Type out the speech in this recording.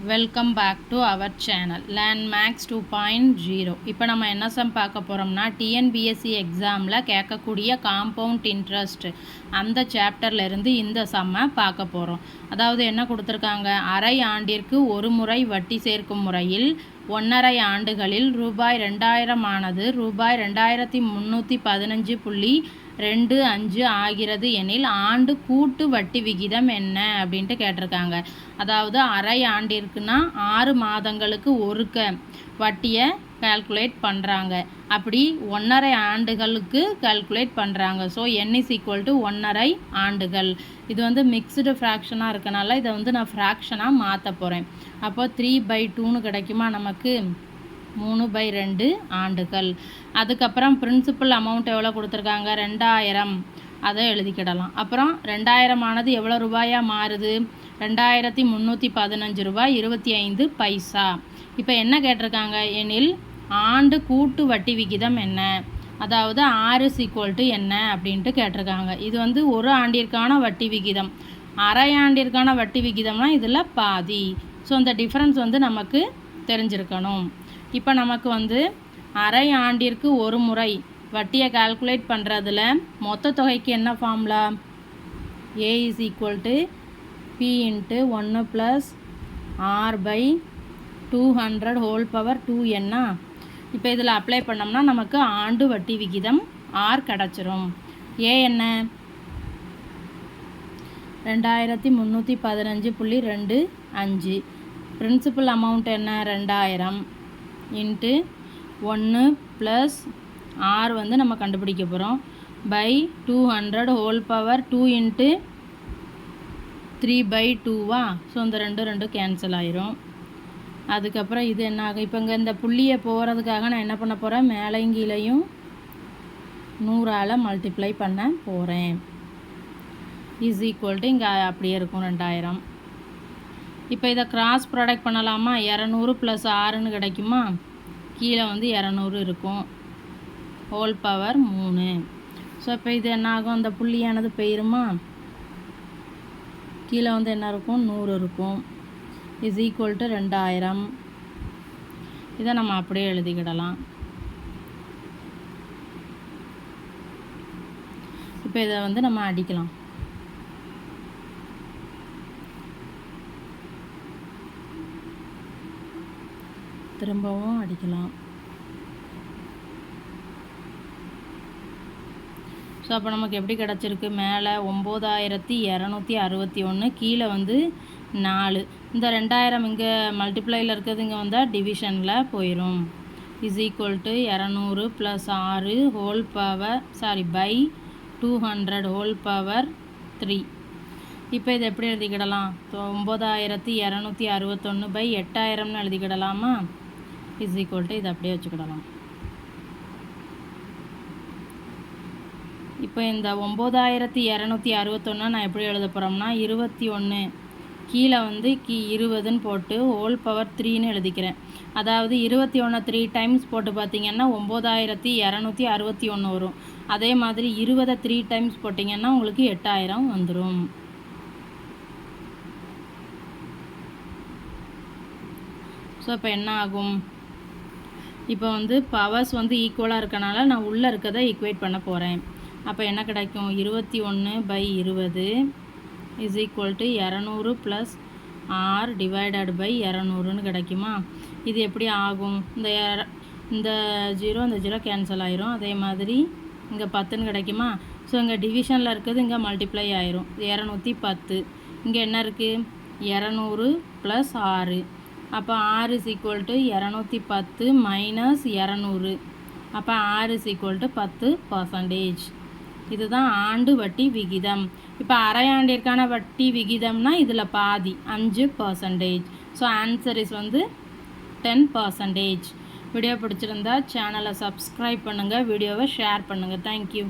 Welcome back to our channel Learn Max 2.0. இப்போ நம்ம என்ன சம் பார்க்க போகிறோம்னா டிஎன்பிஎஸ்சி எக்ஸாமில் கேட்கக்கூடிய காம்பவுண்ட் இன்ட்ரெஸ்ட் அந்த சாப்டர்லேருந்து இந்த சம்மை பார்க்க போகிறோம். அதாவது என்ன கொடுத்துருக்காங்க, அரை ஆண்டிற்கு ஒரு முறை வட்டி சேர்க்கும் முறையில் 1.5 ஆண்டுகளில் ரூபாய் 2000 ஆனது ரூபாய் 2315.25 ஆகிறது எனில் ஆண்டு கூட்டு வட்டி விகிதம் என்ன அப்படின்ட்டு கேட்டிருக்காங்க. அதாவது அரை ஆண்டிற்குனா 6 மாதங்களுக்கு ஒருக்க வட்டியை கால்குலேட் பண்ணுறாங்க. அப்படி 1.5 ஆண்டுகளுக்கு கால்குலேட் பண்ணுறாங்க. ஸோ n = 1.5 ஆண்டுகள். இது வந்து மிக்ஸ்டு ஃப்ராக்ஷனாக இருக்கனால இதை வந்து நான் ஃப்ராக்ஷனாக மாற்ற போகிறேன். அப்போ 3/2ன்னு கிடைக்குமா நமக்கு, 3/2 ஆண்டுகள். அதுக்கப்புறம் பிரின்சிபல் அமௌண்ட் எவ்வளோ கொடுத்துருக்காங்க, 2000, அதை எழுதிக்கிடலாம். அப்புறம் 2000 ஆனது எவ்வளோ ரூபாயாக மாறுது, 2315 ரூபாய் 25 பைசா. இப்போ என்ன கேட்டிருக்காங்க எனில் ஆண்டு கூட்டு வட்டி விகிதம் என்ன, அதாவது R = என்ன அப்படின்ட்டு கேட்டிருக்காங்க. இது வந்து ஒரு ஆண்டிற்கான வட்டி விகிதம், அரை ஆண்டிற்கான வட்டி விகிதம்னா இதில் பாதி. ஸோ இந்த டிஃப்ரென்ஸ் வந்து நமக்கு தெரிஞ்சிருக்கணும். இப்போ நமக்கு வந்து அரை ஆண்டிற்கு ஒரு முறை வட்டியை கால்குலேட் பண்ணுறதுல மொத்த தொகைக்கு என்ன ஃபார்முலா, A = P × 1 + R/200 இப்போ இதில் அப்ளை பண்ணோம்னா நமக்கு ஆண்டு வட்டி விகிதம் R கிடச்சிரும். ஏ என்ன, 2315.25. பிரின்சிபல் அமௌண்ட் என்ன, 2000 × 1 + R வந்து நம்ம கண்டுபிடிக்க போகிறோம் /200 2 × 3/2வா. ஸோ இந்த 2 கேன்சல் ஆயிரும். அதுக்கப்புறம் இது என்ன ஆகும், இப்போ இங்கே இந்த புள்ளியை போகிறதுக்காக நான் என்ன பண்ண போகிறேன், மேலையும் கீழையும் 100ஆல் மல்டிப்ளை பண்ண போகிறேன். = இங்கே அப்படியே இருக்கும் 2000. இப்போ இதை கிராஸ் ப்ராடக்ட் பண்ணலாமா, 200 + 6ன்னு கிடைக்குமா, கீழே வந்து 200 இருக்கும், /3. ஸோ இப்போ இது என்ன ஆகும், அந்த புள்ளியானது போயிருமா, கீழே வந்து என்ன இருக்கும், 100 இருக்கும், = 2000. இதை நம்ம அப்படியே எழுதிக்கிடலாம். இப்போ இதை வந்து நம்ம அடிக்கலாம். திரும்பவும் அடிக்கலாம். ஸோ அப்போ நமக்கு எப்படி கிடச்சிருக்கு, மேலே 9261, கீழே வந்து 4. இந்த 2000 இங்கே மல்டிப்ளையில் இருக்கிறது இங்கே வந்தால் டிவிஷனில் போயிடும். = 200 + 6 /200 இப்போ இதை எப்படி எழுதிக்கிடலாம், 9261/8000ன்னு எழுதிக்கிடலாமா, = இதை அப்படியே வச்சுக்கிடலாம். இப்போ இந்த 9261 நான் எப்படி எழுத போகிறோம்னா, 21 கீழே வந்து 20ன்னு போட்டு /3ன்னு எழுதிக்கிறேன். அதாவது 21 3 டைம்ஸ் போட்டு பார்த்தீங்கன்னா 9261 வரும். அதே மாதிரி 20 3 டைம்ஸ் போட்டிங்கன்னா உங்களுக்கு 8000 வந்துடும். ஸோ இப்போ என்ன ஆகும், இப்போ வந்து பவர்ஸ் வந்து ஈக்குவலாக இருக்கனால நான் உள்ளே இருக்கிறத ஈக்குவேட் பண்ண போகிறேன். அப்போ என்ன கிடைக்கும், 21/20 = 200 + R / 200ன்னு கிடைக்குமா. இது எப்படி ஆகும், இந்த 0 கேன்சல் ஆயிரும். அதே மாதிரி இங்கே 10ன்னு கிடைக்குமா. ஸோ இங்கே டிவிஷனில் இருக்கிறது இங்கே மல்டிப்ளை ஆயிரும், 210. இங்கே என்ன இருக்குது, 200 + R. அப்போ R = 210 - 200. அப்போ R = 10%. இதுதான் ஆண்டு வட்டி விகிதம். இப்போ அரை ஆண்டிற்கான வட்டி விகிதம்னா இதில் பாதி 5%. ஸோ ஆன்சர் இஸ் வந்து 10%. வீடியோ பிடிச்சிருந்தா சேனலை சப்ஸ்கிரைப் பண்ணுங்கள், வீடியோவை ஷேர் பண்ணுங்கள். தேங்க்யூ.